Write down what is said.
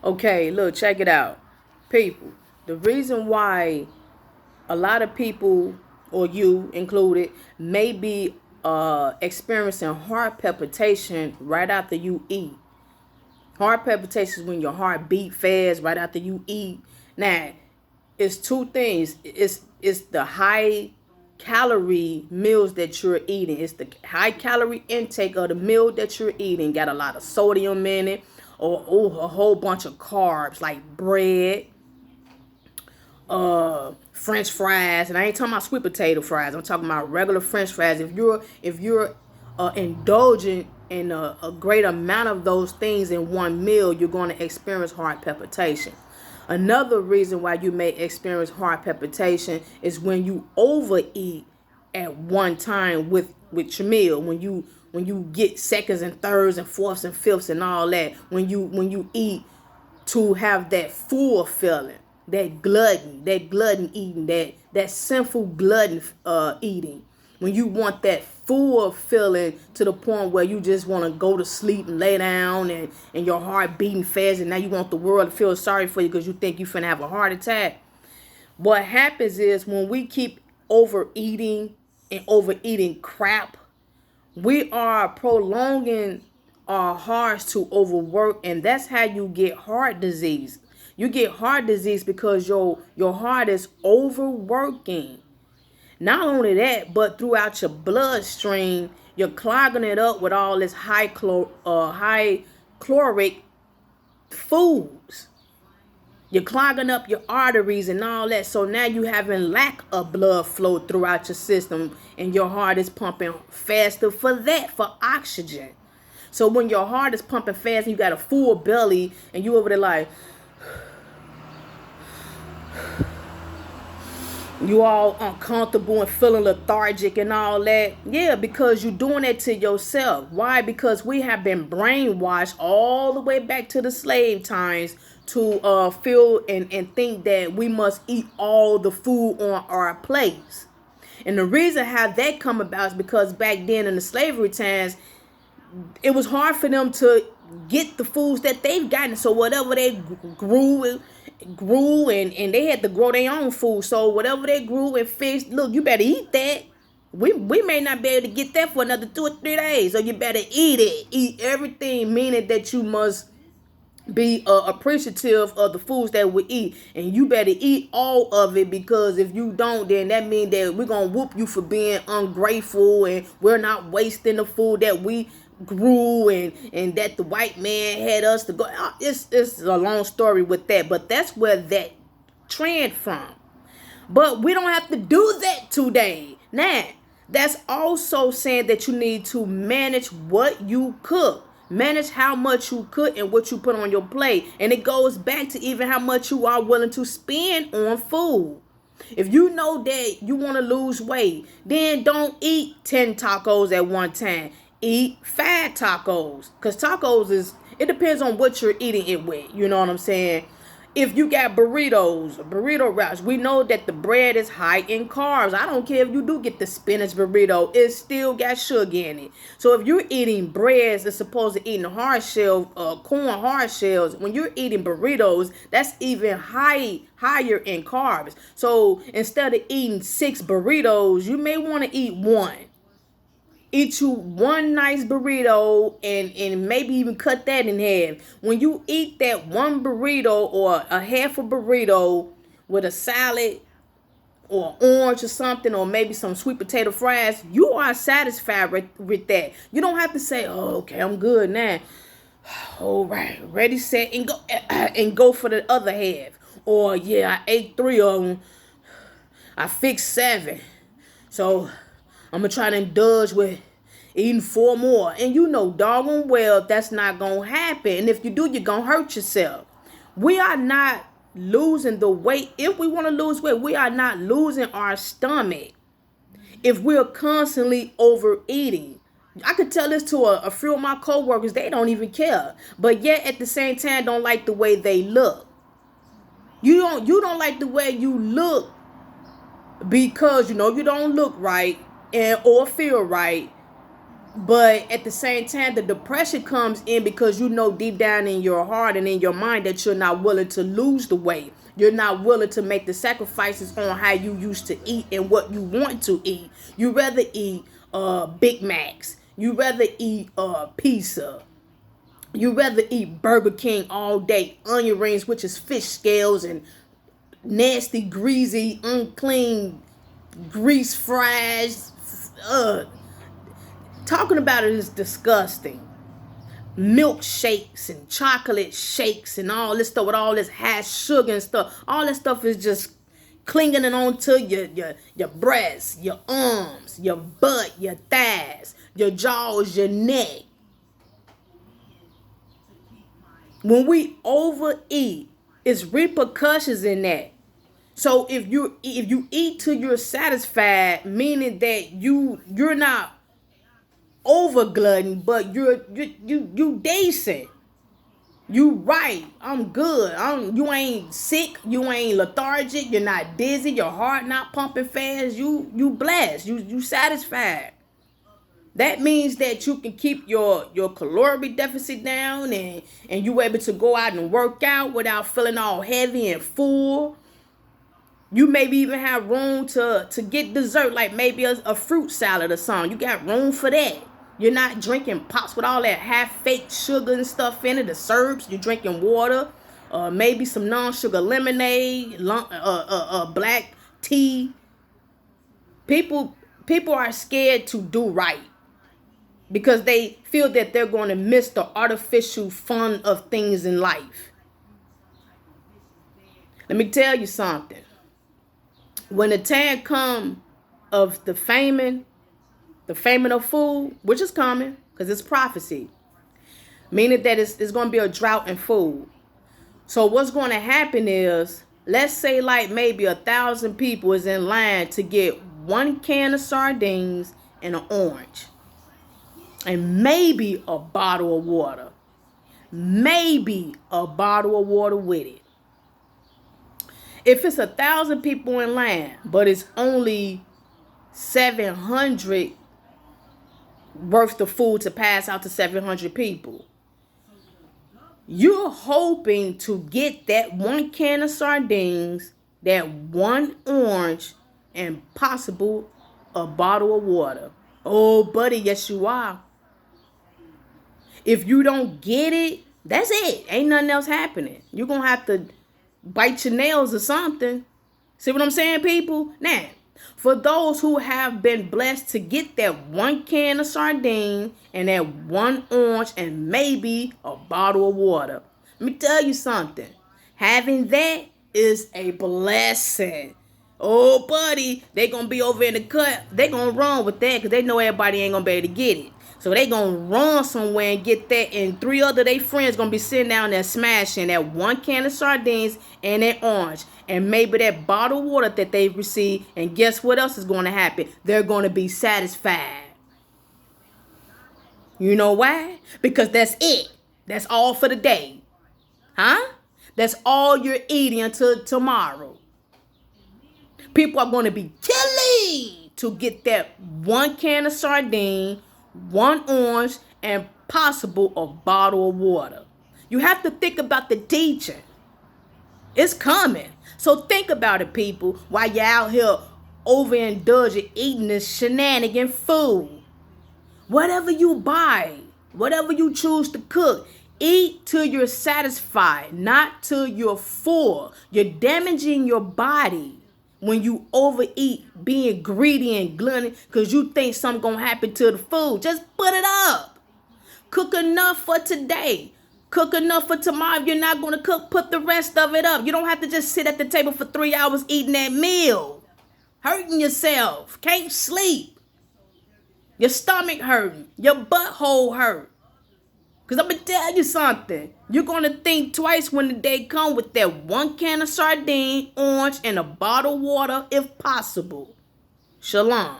Okay, look, check it out. People, the reason why a lot of people, or you included, may be experiencing heart palpitation right after you eat. Heart palpitations when your heart beat fast right after you eat. Now, it's two things. It's the high calorie meals that you're eating. It's the high calorie intake of the meal that you're eating. Got a lot of sodium in it, or a whole bunch of carbs like bread, French fries, and I ain't talking about sweet potato fries. I'm talking about regular French fries. If you're indulging in a great amount of those things in one meal, you're going to experience heart palpitation. Another reason why you may experience heart palpitation is when you overeat at one time with your meal. When you get seconds and thirds and fourths and fifths and all that. When you eat to have that full feeling, that glutton eating, that sinful glutton eating. When you want that full feeling to the point where you just want to go to sleep and lay down, and your heart beating fast, and now you want the world to feel sorry for you because you think you're finna have a heart attack. What happens is when we keep overeating and overeating crap, we are prolonging our hearts to overwork, and that's how you get heart disease. You get heart disease because your heart is overworking. Not only that, but throughout your bloodstream, you're clogging it up with all this high chloric foods. You're clogging up your arteries and all that. So now you having lack of blood flow throughout your system, and your heart is pumping faster for oxygen. So when your heart is pumping fast and you got a full belly and you over there like, you all uncomfortable and feeling lethargic and all that. Yeah, because you're doing it to yourself. Why? Because we have been brainwashed all the way back to the slave times to feel and think that we must eat all the food on our plates. And the reason how that come about is because back then in the slavery times, it was hard for them to get the foods that they've gotten. So whatever they grew and they had to grow their own food. So whatever they grew and fished, look, you better eat that. We may not be able to get that for another 2 or 3 days. So you better eat it. Eat everything, meaning that you must be appreciative of the foods that we eat, and you better eat all of it, because if you don't, then that means that we're gonna whoop you for being ungrateful, and we're not wasting the food that we grew, and that the white man had us to go. It's a long story with that, but that's where that trend from. But we don't have to do that today. Now, that's also saying that you need to manage what you cook. Manage how much you cook and what you put on your plate. And it goes back to even how much you are willing to spend on food. If you know that you want to lose weight, then don't eat 10 tacos at one time. Eat 5 tacos. Because it depends on what you're eating it with. You know what I'm saying? If you got burrito wraps, we know that the bread is high in carbs. I don't care if you do get the spinach burrito, it still got sugar in it. So if you're eating breads as opposed to eating corn hard shells, when you're eating burritos, that's even higher in carbs. So instead of eating 6 burritos, you may want to eat one. Eat you one nice burrito, and maybe even cut that in half. When you eat that one burrito or a half a burrito with a salad or orange or something, or maybe some sweet potato fries, you are satisfied with that. You don't have to say, oh, okay, I'm good now. All right, ready, set, and go for the other half. Or yeah, I ate 3 of them. I fixed 7. So I'm going to try to indulge with eating 4 more. And you know doggone well that's not going to happen. And if you do, you're going to hurt yourself. We are not losing the weight. If we want to lose weight, we are not losing our stomach if we're constantly overeating. I could tell this to a few of my coworkers. They don't even care. But yet at the same time don't like the way they look. You don't like the way you look because you know you don't look right or feel right. But at the same time, the depression comes in because you know deep down in your heart and in your mind that you're not willing to lose the weight. You're not willing to make the sacrifices on how you used to eat and what you want to eat. You rather eat Big Macs. You rather eat pizza. You rather eat Burger King all day, onion rings, which is fish scales and nasty, greasy, unclean grease fries. Talking about it is disgusting. Milkshakes and chocolate shakes and all this stuff with all this high sugar and stuff. All this stuff is just clinging onto your breasts, your arms, your butt, your thighs, your jaws, your neck. When we overeat, it's repercussions in that. So if you eat till you're satisfied, meaning that you're not over glutton, but you decent. You right. I'm good. You ain't sick. You ain't lethargic. You're not dizzy. Your heart not pumping fast. You blessed. You satisfied. That means that you can keep your caloric deficit down and you able to go out and work out without feeling all heavy and full. You maybe even have room to get dessert, like maybe a fruit salad or something. You got room for that. You're not drinking pops with all that half-fake sugar and stuff in it, the syrups. You're drinking water, maybe some non-sugar lemonade, black tea. People are scared to do right because they feel that they're going to miss the artificial fun of things in life. Let me tell you something. When the time comes of the famine of food, which is coming because it's prophecy, meaning that it's going to be a drought in food. So what's going to happen is, let's say like maybe 1,000 people is in line to get 1 can of sardines and an orange and maybe a bottle of water. Maybe a bottle of water with it. If it's 1,000 people in line, but it's only 700 worth of food to pass out to 700 people, you're hoping to get that 1 can of sardines, that 1 orange, and possible a bottle of water. Oh, buddy, yes you are. If you don't get it, that's it. Ain't nothing else happening. You're going to have to bite your nails or something. See what I'm saying, people? Now, for those who have been blessed to get that 1 can of sardine and that 1 orange and maybe a bottle of water, let me tell you something. Having that is a blessing. Oh, buddy, they going to be over in the cut. They going to run with that because they know everybody ain't going to be able to get it. So they going to run somewhere and get that. And 3 other their friends going to be sitting down there smashing that 1 can of sardines and that orange. And maybe that bottle of water that they've received. And guess what else is going to happen? They're going to be satisfied. You know why? Because that's it. That's all for the day. Huh? That's all you're eating until tomorrow. People are going to be killing to get that 1 can of sardine, 1 orange, and possible a bottle of water. You have to think about the teaching. It's coming. So think about it, people, while you're out here overindulging, eating this shenanigan food. Whatever you buy, whatever you choose to cook, eat till you're satisfied, not till you're full. You're damaging your body when you overeat, being greedy and gluttonous because you think something going to happen to the food. Just put it up. Cook enough for today. Cook enough for tomorrow. If you're not going to cook, put the rest of it up. You don't have to just sit at the table for 3 hours eating that meal. Hurting yourself. Can't sleep. Your stomach hurting. Your butthole hurt. Because I'm going to tell you something. You're going to think twice when the day comes with that 1 can of sardine, orange, and a bottle of water if possible. Shalom.